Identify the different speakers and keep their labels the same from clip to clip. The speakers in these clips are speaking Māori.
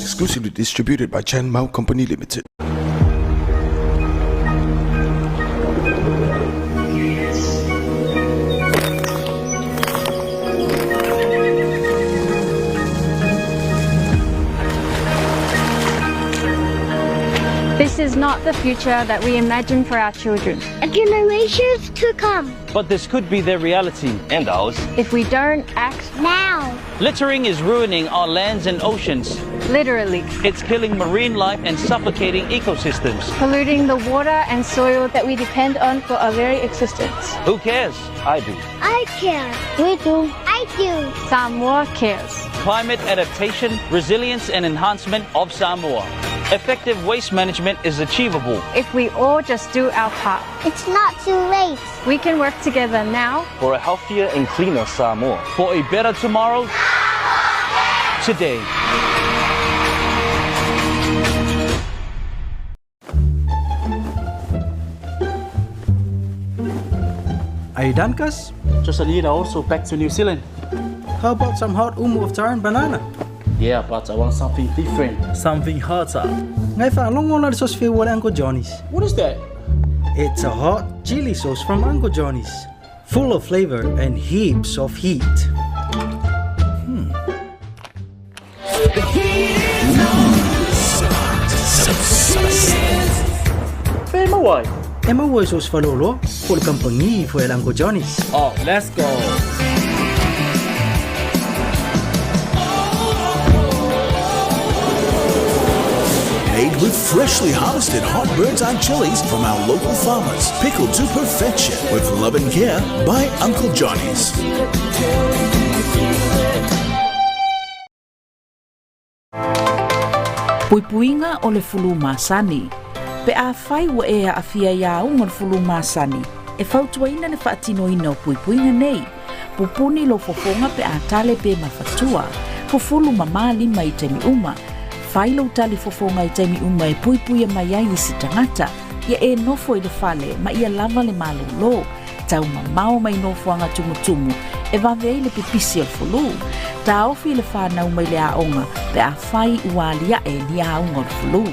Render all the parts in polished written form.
Speaker 1: Exclusively distributed by Chan Mao Company Limited.
Speaker 2: This is not the future that we imagine for our children.
Speaker 3: And generations to come.
Speaker 4: But this could be their reality and ours.
Speaker 2: If we don't act
Speaker 3: Now.
Speaker 4: Littering is ruining our lands and oceans.
Speaker 2: literally,
Speaker 4: It's killing marine life and suffocating ecosystems.
Speaker 2: polluting the water and soil that we depend on for our very existence.
Speaker 4: Who cares? I do.
Speaker 3: I care. We do. I do.
Speaker 2: Samoa cares.
Speaker 4: Climate adaptation, resilience and enhancement of Samoa. Effective waste management is achievable.
Speaker 2: If we all just do our part,
Speaker 3: It's not too late.
Speaker 2: we can work together now.
Speaker 4: For a healthier and cleaner Samoa. For a better tomorrow, today.
Speaker 5: Are you done, Cuz?
Speaker 4: Just a little also back to New Zealand.
Speaker 5: How about some hot umu of tar and banana?
Speaker 4: Yeah, but I want something different.
Speaker 6: Something hotter.
Speaker 5: Ngay fa long na sauce fi wala Uncle Johnny's.
Speaker 4: What is that?
Speaker 5: It's a hot chili sauce from Uncle Johnny's, full of flavor and heaps of heat.
Speaker 4: Fame away.
Speaker 5: Emma was sauce fa lolo, full company for el Uncle Johnny's.
Speaker 6: Oh, let's go.
Speaker 7: Made with freshly harvested hot bird's eye chilies from our local farmers. Pickled to perfection with love and care by Uncle Johnny's.
Speaker 8: Puipuinga o le fulu masani. Pe a fai wa e a afia ia unga le fulu masani. E fautuaina le faatinoina o puipuinga nei. Pupuni lo fofonga pe a tale pe mafatua. Fufulu mama lima i temi uma. Fai lo tali fofonga i temi uma e puipuia mai ai si tangata. Ia e nofo i le fale ma ia lava le malo lo. Tau mamao mai nofo anga tumutumu. E vavei le pipisi al fulu. Ta ofi le whanau mai le aonga pe a whai ualia e ni aonga le fulu.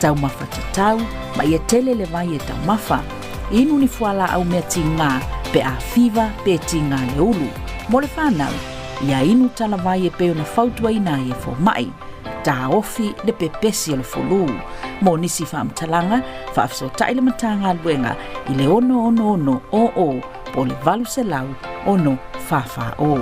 Speaker 8: Tau mawhatatau, ma ia tele le vai e tau mafa. Inu ni fuala au mea tinga pe a fiva pe tinga le ulu. Mo le whanau, ia inu tala vai e peo na fautua ina e fo mai. Ta ofi le pepesi le fulu. Mo nisi whaamtalanga, whaafso taile matanga luenga i le ono o po le valu se lau ono whawha o.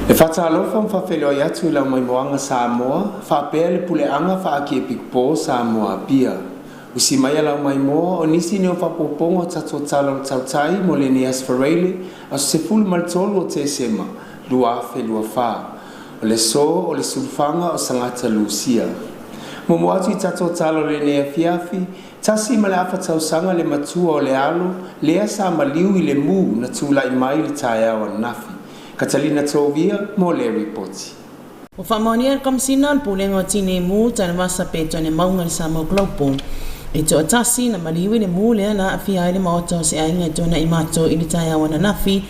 Speaker 9: E whatalofa mwhawhelo ai atu lau mai moanga Samoa, whapea le puleanga whaaki e pikpo Samoa pia. Usi mai lau mai moa o nisi neo whapopongo tato tala o Tautai mo le ni asfareile a se fulu maltolo o te sema, lua afe lua wha. O le so o le sulfanga o sangata Lucia. Momo atu I tato tala o le nea fiafi, tasi ma le awhatau sanga le matua o le alo, lea sa maliu I le mu na tula I mai le tae awa nafi. Catalina Tovia, mo le ripoti.
Speaker 10: O whamaonia kamsina pulengo tine mu tana masa pe tone maunga sa mo global. E to atasi na maliwi ne mu le na afia ile maoto se ainga tona imato ili taya wana nafi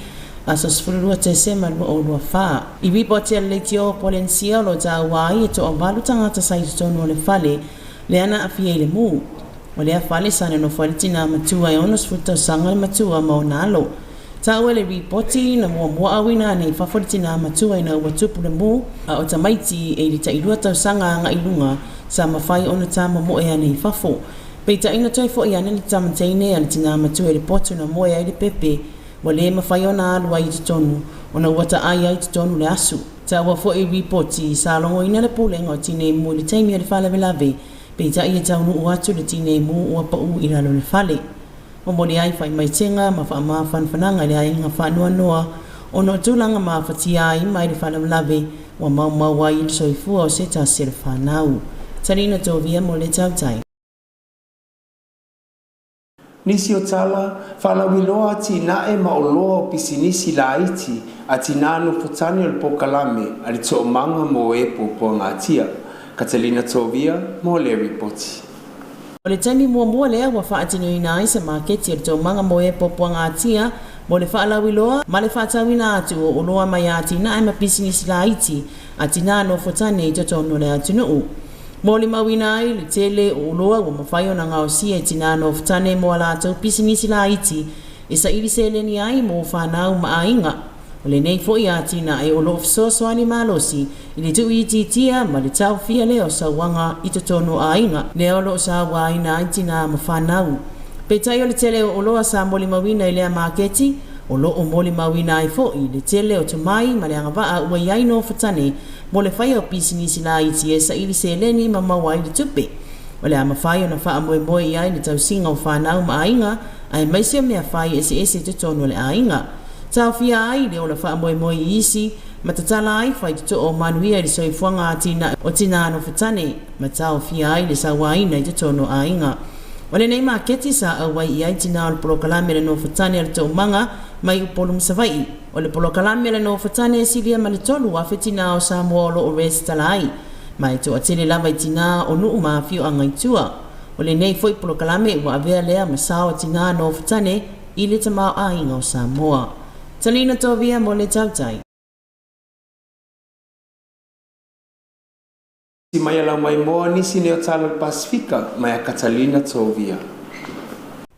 Speaker 10: aso sfurua te se malu o lua fa. Iwi pote le tio polensia lo ta wai e to abalu tangata sa tono le fale le ana afia ile mu. O le fale sana no falitina matua e ono sfuta sanga matua maunalo. Taua le ripoti na mua awina nei whawhoritina matua ina ua tupu le mu a o tamaiti e li ta ilua tau sanga nga ilunga sa mawhai ona tama mo ea nei whafo. Pei ta ina toi fo ia nani tamateine ana tina matua e le potu na mo ea i le pepe wa le mawhai ona alua i tutonu ona wata ai ai tutonu le asu. Taua fo i ripoti sa longo ina le pulenga o tine mu le taimia le whale velave pei ta ia taunu uatu le tine mu ua pa u ilalo le whale. O mori ai whai mai tenga ma wha maa whanwhananga le ai ngā whanua noa o no tūlanga ma whati ai mai le whanau lawe wa mau wai ili soifua o se ta se le whanau. Tarina tōvia mo le Tautai.
Speaker 9: Nisi o tala, whalawiloa ati nae ma o loa o pisinisi la iti ati nānu putani o le pokalame ali tō manga mo e po ngā tia. Katalina tōvia mo le ripoti.
Speaker 10: O le taimi mua lea wa whaatino ina ai sa maketi o tō manga mo e popua ngā tia mo le whaalawiloa ma le whaatawina atu o loa mai ati na e ma pisinisi la iti ati nā no fotane i totono le atu nuu. Mo le mawina ai le tele o loa wa mawhaio na ngā osia iti nā no fotane mo ala atau pisinisi la iti e sa ili se leni ai mo whanau ma ainga. O le nei fo i ati na e o lo fisosoani malosi i le tu i titia ma le tau fia leo sa wanga i totono a inga le o lo sa waina i tina ma whanau. Petai o le tele o loa sa moli mawina i lea maketi o lo o moli mawina i fo i le tele o tamai ma le angawaa ua iai no fatane mo le whai o pisinisi la i ti e sa ili se leni ma mawai le tupe. O le ama whai o na wha moe moe iai le tau singa o whanau ma a inga ai maisia mea whai ese totono le a inga. Tau fia ai le ola wha moe moe isi, ma tatala ai whai tuto o manuia i le soifuanga atina o tina ano whatane, ma tau fia ai le sawaina i tuto no a inga. O le nei maketi sa awai i ai tina o le polokalame le no whatane al to manga mai upolum savai. O le polokalame le no whatane silia ma le tolu a whetina o sa moolo o res talai, mai to atele lava i tina o nuu mafio angaitua. O le nei foi polokalame wa avea lea ma sao tina no whatane i le tamau a inga o Samoa. Talina tōvia mo le Tautai.
Speaker 9: Si mai ala mai moa nisi neo tala Pasifika mai a Katalina tōvia.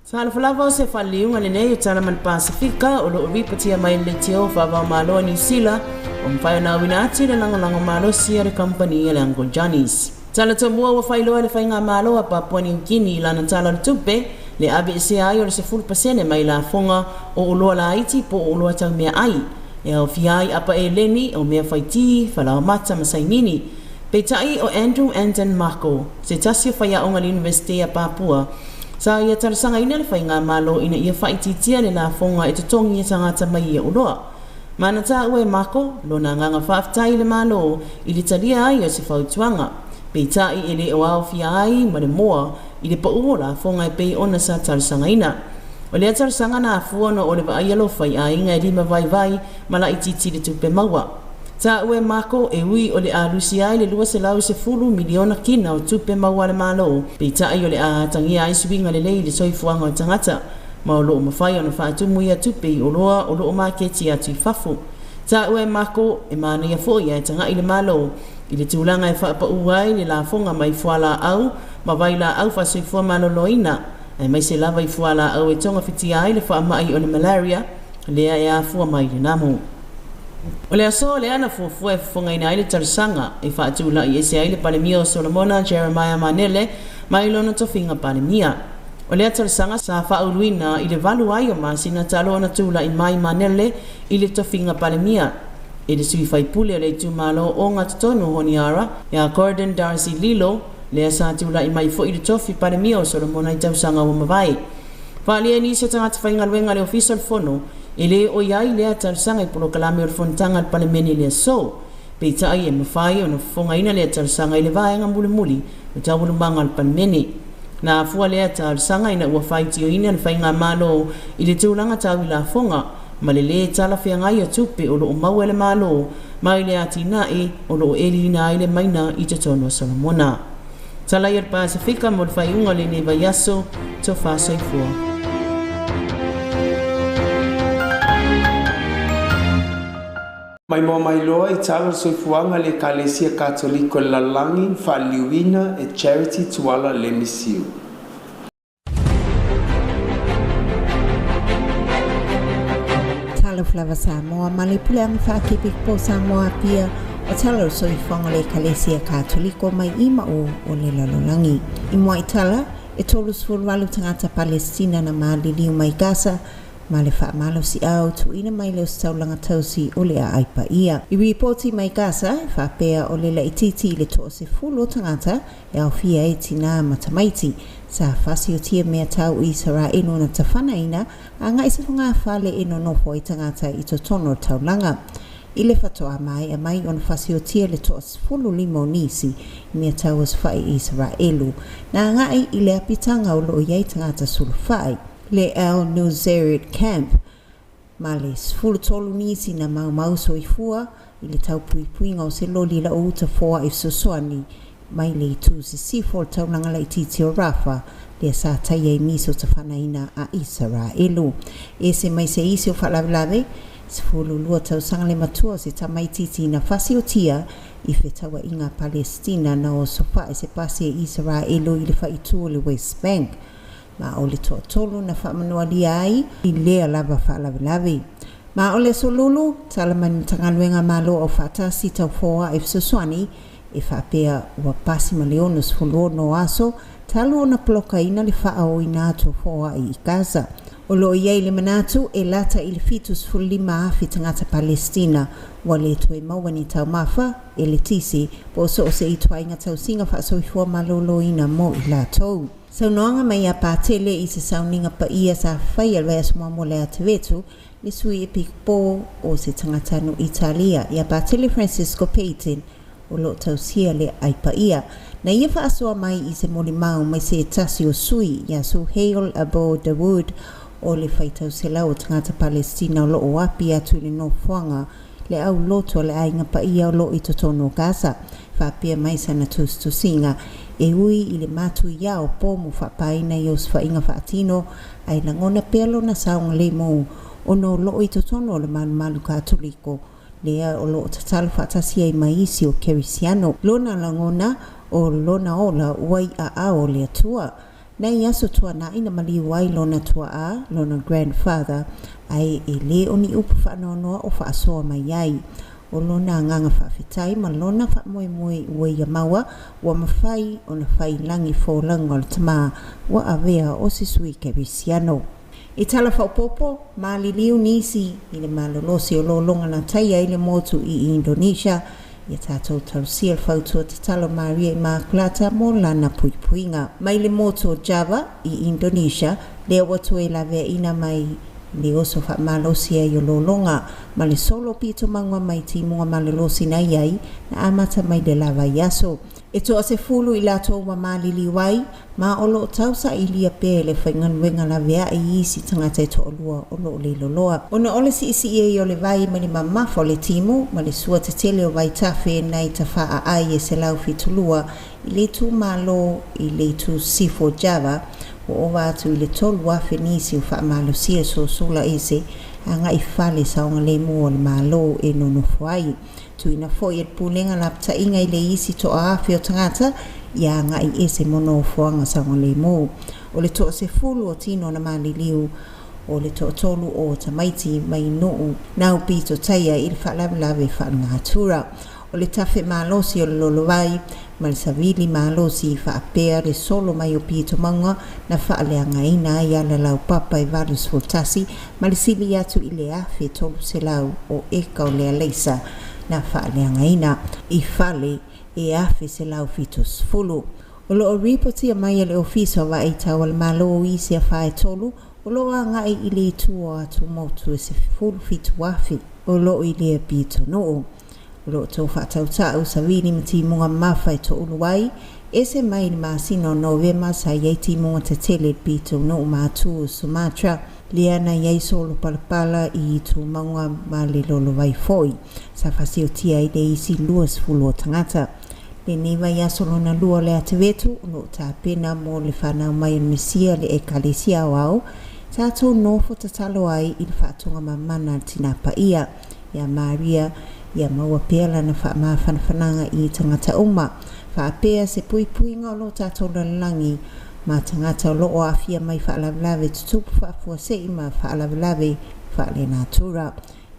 Speaker 10: Sa alafalawa o se whaliunga le nei o tala man Pasifika o lo ripatia mai le teo whawa maloa New Zealand o mwhai o na wina ati le lango malo sia le company le Uncle Johnny's. Tala tō mua wa whailoa le whainga maloa Papua New Guinea lana tala le tupe le ABC ai o le 10% mai la fonga o uloa la iti po uloa tau mea ai. E au fiai apa e leni o mea whaiti, whalau mata masainini. Peitai o Andrew Anton Mako, se tasio whaia o ngal University a Papua. Sa ia tarasanga ina le whainga malo ina ia whaititia le la fonga e tutongi e tangata mai e uloa. Mana ta ue Mako, lo na nganga whaaftai le malo i le talia ai o se whautuanga. Peitai e le o au fiai ma le moa i le paura fonga e pei ona sa tarsanga ina. O le tarsanga na afuano o le wa aialo whai a inga e lima vai ma la ititi le tupe maua. Ta ue Mako e ui o le a lusia le lua se lau se fulu miliona kina o tupe maua le malo. Pei tai o le a tangia ai subinga le lei le soifuanga o tangata. Ma o loo mawhai o na whaatumu ia tupe i o loa o loo maketi atu i fafu. Ta ue Mako e mana ia fo ia e tanga i le malo. I le tūlanga e whaapa uai le la fonga mai fuala au, ma vai la au fa soifua maloloina. Ai mai se lava i fuala au e tonga whiti ai le wha mai o le malaria, lea e a fua mai le namu. O le aso le ana fuafua e fonga ina ai le tarisanga, e wha atula i ese ai le palemia o Solomona Jeremiah Manele, mai lona tofinga palemia. O le tarisanga sa wha uruina i le valu ai o masina talo na tula i mai Manele i le tofinga palemia. E le sui fai pule le tumalo o ngā tutonu honiara, e a Gordon Darcy Lilo, le sa tula i mai fo i le tofi pare mia o Solomona i tausanga o mawai. Whaali e nisi o tangata whainga luenga le official fono, e le o iai lea tausanga i polokalame o le fontanga al palemeni le so. Peitai e mawhai o na fonga ina lea tausanga i le vaenga muli muli, o tawulumanga al palemeni. Na afua lea tausanga ina ua whaiti o ina le whainga malo i le tūlanga tau i la fonga, ma le le tala whiangai a tupe o loo mau ele malo mai le atinai o loo elina ai le maina i te tono Salamona. Tala i Pasifika mo le whaiunga le ne vaiaso to whasaifua.
Speaker 9: Mai mo mai loa i tala soifuanga le Kalesia Katoliko Lalangi whaliuina e Charity Tuala le Misiu.
Speaker 11: Tala flava Samoa mali pulang whakipi po Samoa pia o tala soifuanga le Kalesia Katoliko mai ima o le Lalangi. I mua i tala e tolu sfurwalu tangata Palestina na maadiliu mai Gaza ma le whaamalo si au tu ina mai leo staulanga tausi o le a aipa ia. I reporti mai Gaza e whapea o le laititi le toa se fulo tangata e au fia e tina matamaiti sa whasi o tia mea tau i Israelo na tawhana ina a ngai se whunga whale ino nofo i tangata i to tono taulanga. I le whatoa mai a mai on whasi o tia le toa se fulo limo nisi mea tau as whai i Israelo na ngai i le apitanga o lo iei tangata sulu whai. Le El Nuzerit Camp ma le sfulu tolu nisi na mau soifua i le tau puipuinga o se loli la o uta foa i sosoani mai le tu se sifo tau nanga la ititi o Rafa le sa taia i miso ta whanaina a Israelu. E se mai se isi o whalavelave sfulu lua tau sanga le matua se tamaititi na whasi o tia i whetawa inga Palestina na o sofa e se pasi e Israelu i le whaitua le West Bank. Ma o le tolu na whamanua li ai i lea lava whaalavilavi. Ma o le solulu talamani tangaluenga malo o whatasi tau foa e fsoswani e whapea ua pasi ma leonos fuluo no aso talu o na ploka ina le whaao ina atu foa i Gaza. O lo iei le manatu e lata i le fitus fulima afi tangata Palestina wa le toe mawani tau mafa e le tisi po so se i tuainga tau singa whaasoi malolo ina mo i la tou. Sau noanga mai a pātele i se sauninga pa ia sa whai alwea sumua mo le ativetu le sui e pikpo o se tangatano Italia i a pātele Francisco Payton o lo tausia le aipa ia. Na ia whaasua mai i se molimau mai se tasi o sui i a su Hail Aboard the Wood o le whaitau se lau tangata Palestina o lo o api atu le no fuanga le au loto le ainga pa ia o lo i totono Gaza. Whapia mai sana tusinga e ui i le matu ia o pomu whapaina i os whainga whaatino ai langona pelo na saunga le mo o no lo i totono le malu katoliko lea o lo tatalu whaatasia i maisi o Kerisiano lona langona o lona ola uai a ao le atua na i aso tua na ina mali wai lona tua a lona grandfather ai e le o ni upu whaanonoa o whaasoa mai ai o lona nganga whawhitai ma lona whamoe ua ia maua ua mawhai o na whai langi fōlanga o le tama ua avea o se sui Kerisiano. I tala whaupopo, maali liu nisi i le malolosi o lo longa na taia i le motu i Indonesia ia tātou tausia le whautua te talo Maria i Makulata mo lana puipuinga. Mai le motu o Java i Indonesia lea watu e lavea ina mai le oso wha malosi ai o lolonga ma le solo pito mangwa mai timunga malolosi na iai na amata mai le lava iaso. E toa se fulu i lato wa malili wai ma o lo tausa i lia pe le whaingan wenga la vea i isi tangata e to olua o lo le loloa. Ona ole si isi e o le vai ma le mamafo le timu ma le sua te tele o vai tafe nai ta wha a ai e se lau fitulua i le tu malo i le tu sifo Java o watu i le tolu wafe nisi u wha malo sia so sula ese a ngai fale saonga le mua le malo e nono fuai. Tuina foi e pulenga lapta inga i le isi to afe o tangata ia ngai ese mono fuanga saonga le mua. O le to se fulu o tino na maliliu o le to tolu o tamaiti mai nuu nau pito taia i le whalavelave whangatura. O le tafe malosi o le lolovai ma le savili malosi whaapea le solo mai o pito manga na whaaleanga ina i ala lau papa i valus voltasi ma le sili atu i le afe tolu se lau o eka o le aleisa na whaaleanga ina i whale e afe se lau fitos fulu. O lo o ripotia mai le ofiso wa e tau al malo o isi a whae tolu o lo a ngai i le tua atu motu e se fulu fitu wafi o lo i le pito noo. Lo tō whatautau sa wini mati munga mawhai tō uluai, e se mai ni masino novema sa iei ti munga te tele pito no mātu Sumatra, Liana iai solo palapala I tu maunga ma le lolo vai foi. Sa fasio tia I le isi luas fulo tangata. Le newa ia solo na lua le ativetu, no ta pena mo le whanau mai mesia le ekalesia wau. Sa tō nofo tatalo ai I le whaatonga mamana tina pa ia. Ia Maria, ia maua pēla na maa whanawhananga I tangata uma. Whaapea se pui ngā lo tātou lalangi. Ma tangata o loo afia mai whaalawalawe tutupu whaafua sei ma whaalawalawe whaale nātura.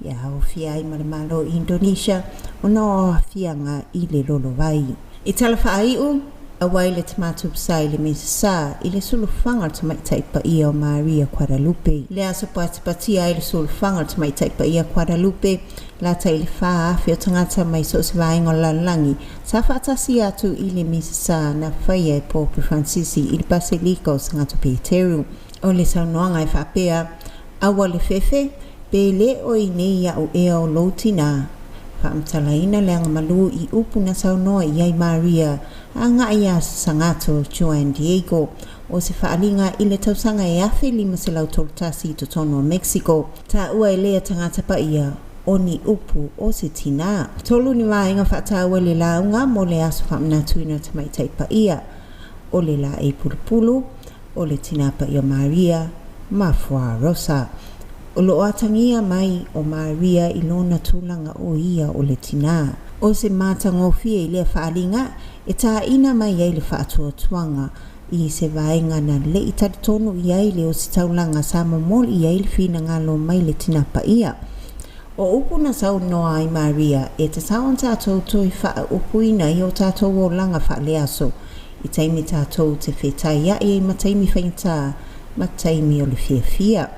Speaker 11: Ia hau fia I malemalo I Indonesia o na o afia ngā I le lolo vai. I tala whaaiu, awai le tamatu psai le mesa sa I le sulu whanga tamai taipa ia o Maria Guadalupe. Le aso patipatia I le sulu whanga tamai taipa ia Guadalupe. La tai le wha afi o tangata mai so se vaenga o lalangi. Sa whaatasi atu I le mesa sa na whaia e Pope Francisi I le Basilica o Sangato Peteru. O le saunoanga e whaapea, awa le fefe, pe le o I nei au ea o loutina. Whaamtalaina le anga malu I upu na saunoa I ai Maria, a ngā ia Sangato Juan Diego. O se whaalinga I le tausanga e afe lima se lau toltasi I totono o Mexico. Ta ua e lea tangata pa ia, o ni upu o se tina. Tolu ni waenga whaataua le launga mo le aso whaamnatuina tamai taipa ia. O le la e pulupulu, o le tina pa ia Maria, mafua rosa. O lo atangia mai o Maria I lona tūlanga o ia o le tina. O se mata ngofia I le whaalinga, e tā ina mai ai le whaatua tuanga. I se vaenga na le I taritonu I ai le o se taulanga sa momol I ai le whina ngalo mai le tina pa ia. O upu na sau noa I Maria, e te saon tātou toi wha upuina I o tātou o langa wha leaso. I taimi tātou te whetai ia I mataimi whainta, mataimi o le fia.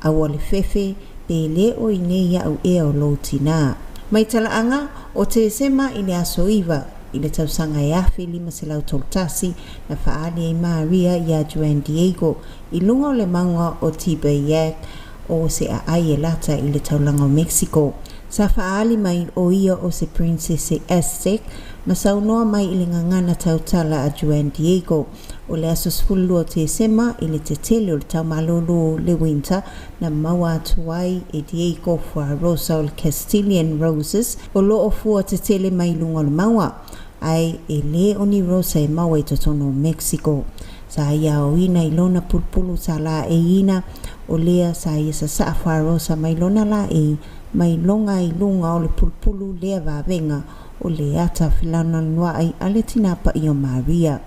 Speaker 11: Awa le fefe, pe le o I nei au ea o loutina. Mai talaanga, o te sema I le aso iwa, I le tausanga e afe lima se lau toltasi, na whaale I Maria I a Juan Diego, I lunga o le maunga o Tibayak, o se a ai e lata I le taulanga o Mexico. Sa whaali mai o ia o se Princess Aztec, ma saunoa mai I le ngangana tautala a Juan Diego. O le aso sfulu o te sema I le te tele o le taumalolo le winter na maua atuai e Diego fua rosa o le Castilian Roses. O loo fua te tele mai lunga o le maua. Ai e le o ni rosa e maua I totono o Mexico. Sa ia o ina I lona pulpulu sa la e ina o lea sa ia sa saa fua rosa mai lona la e mai longa I lunga o le pulpulu lea vavenga o le ata filana noa ai ale tinapa I o Maria.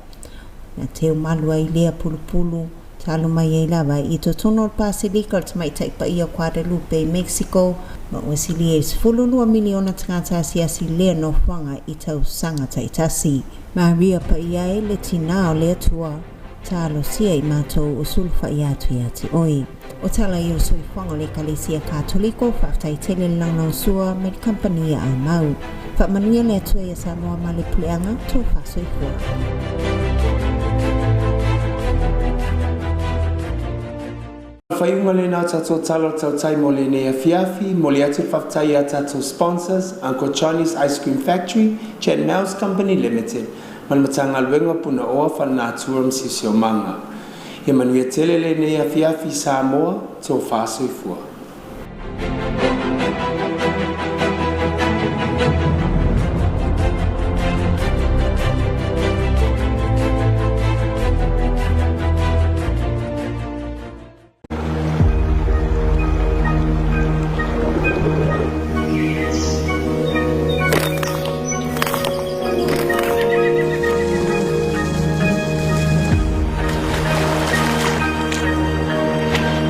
Speaker 11: Na teo malu ai lea pulupulu, talo mai ai lava I totono o Basilica o tamai taipa I o Guadalupe, Mexico, ma wasili e sfululua miliona tangata asiasi lea no whanga I tau sanga taitasi. Maria pa ia e le tina o lea tua, talo sia I matou o sulfa I atu I ati oi. O tala I o sui whanga le kalesia katoliko, whaftai tele lang no sua me le kampania a mau. Whamanuia lea tua I a Samoa ma le puleanga, tō whasoi kua.
Speaker 9: Whaiunga le nā tātou talo Tautai mo le nea fiafi, mo le atu whaftai a tātou sponsors, Uncle Johnny's Ice Cream Factory, Chen Mouse Company Limited, Malmatanga Luenga Puna Oa Whanaturam Sisio Manga. He manuia tele le nea fiafi Samoa, tō whāsoi fua.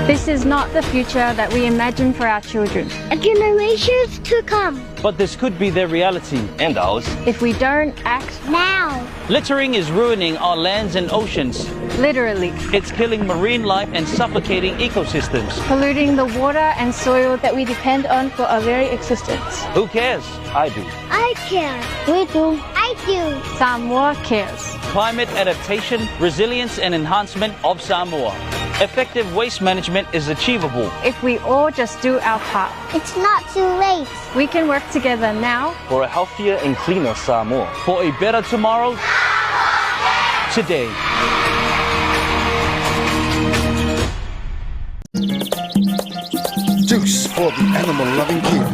Speaker 2: This is not the future that we imagine for our children.
Speaker 3: Generations to come.
Speaker 4: But this could be their reality and ours.
Speaker 2: If we don't act
Speaker 3: Now.
Speaker 4: Littering is ruining our lands and oceans.
Speaker 2: literally,
Speaker 4: It's killing marine life and suffocating ecosystems.
Speaker 2: polluting the water and soil that we depend on for our very existence.
Speaker 4: Who cares? I do.
Speaker 3: I care. We do. I do.
Speaker 2: Samoa cares.
Speaker 4: Climate adaptation, resilience and enhancement of Samoa. Effective waste management is achievable.
Speaker 2: If we all just do our part,
Speaker 3: It's not too late.
Speaker 2: we can work together now.
Speaker 6: For a healthier and cleaner Samoa.
Speaker 4: For a better tomorrow, today.
Speaker 1: Zeus for the animal-loving king.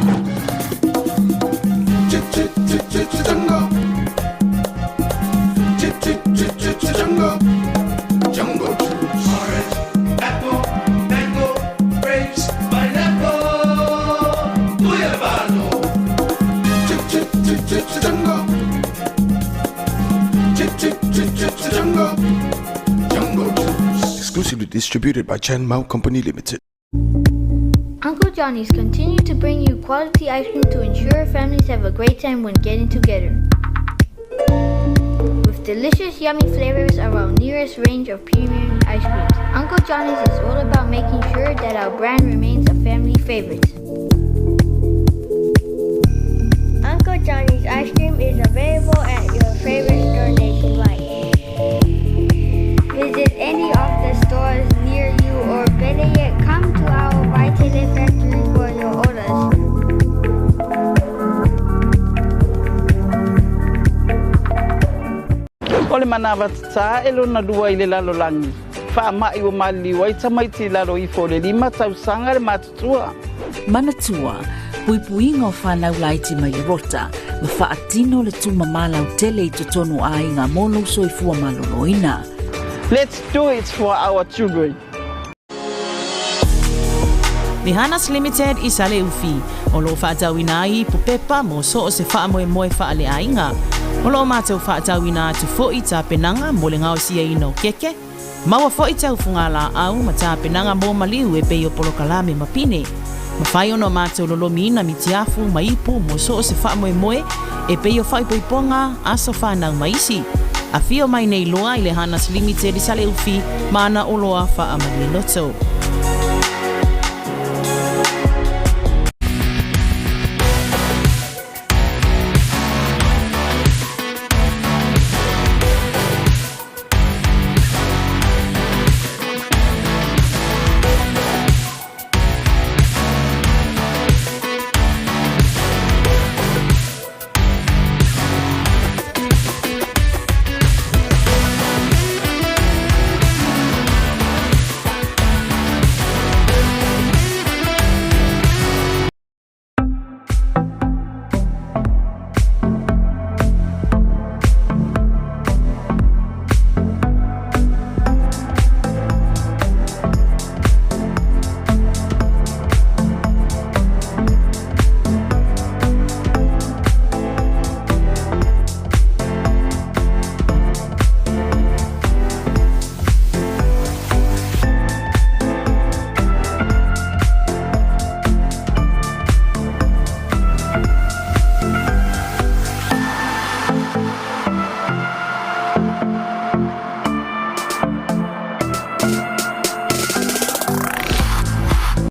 Speaker 1: Jungle. Jungle juice. Orange, apple, mango, grapes, pineapple, guayabano. Jungle. Jungle juice. Exclusively distributed by Chen Mao Company Limited.
Speaker 3: Uncle Johnny's continue to bring you quality ice cream to ensure families have a great time when getting together. With delicious, yummy flavors of our nearest range of premium ice creams, Uncle Johnny's is all about making sure that our brand remains a family favorite. Uncle Johnny's ice cream is available at your favorite store nationwide. Visit any of the stores near you, or better yet, come to our Vitaly factory for your orders.
Speaker 4: Ole manawa tsa elo na dua ile lalo langi. Fa mai o mali wai tamai ti lalo I fole lima tau sanga le matutua.
Speaker 8: Manatua, puipuinga o whanau laiti mai rota, ma whaatino le tumamala o tele I totonu ai ngā mono soifua maloloina.
Speaker 4: Let's do it for our children.
Speaker 10: Mihanas Limited I sale ufi. O lo whaatawina ai pupepa mo so o se wha moe moe whaale ainga. O lo mātou whaatawina atu fo I tā penanga mo le ngao sia ino keke. Maua fo I tau whungala au ma tā penanga mo maliu e pei o polokalame mapine. Ma whai ono mātou lolomi ina mitiafu ma ipu mo so o se wha moe moe e pei o whaipoiponga aso whanau maisi. A fio mai nei loa I le Hanas Limited I sale ufi mana o loa wha amali loto.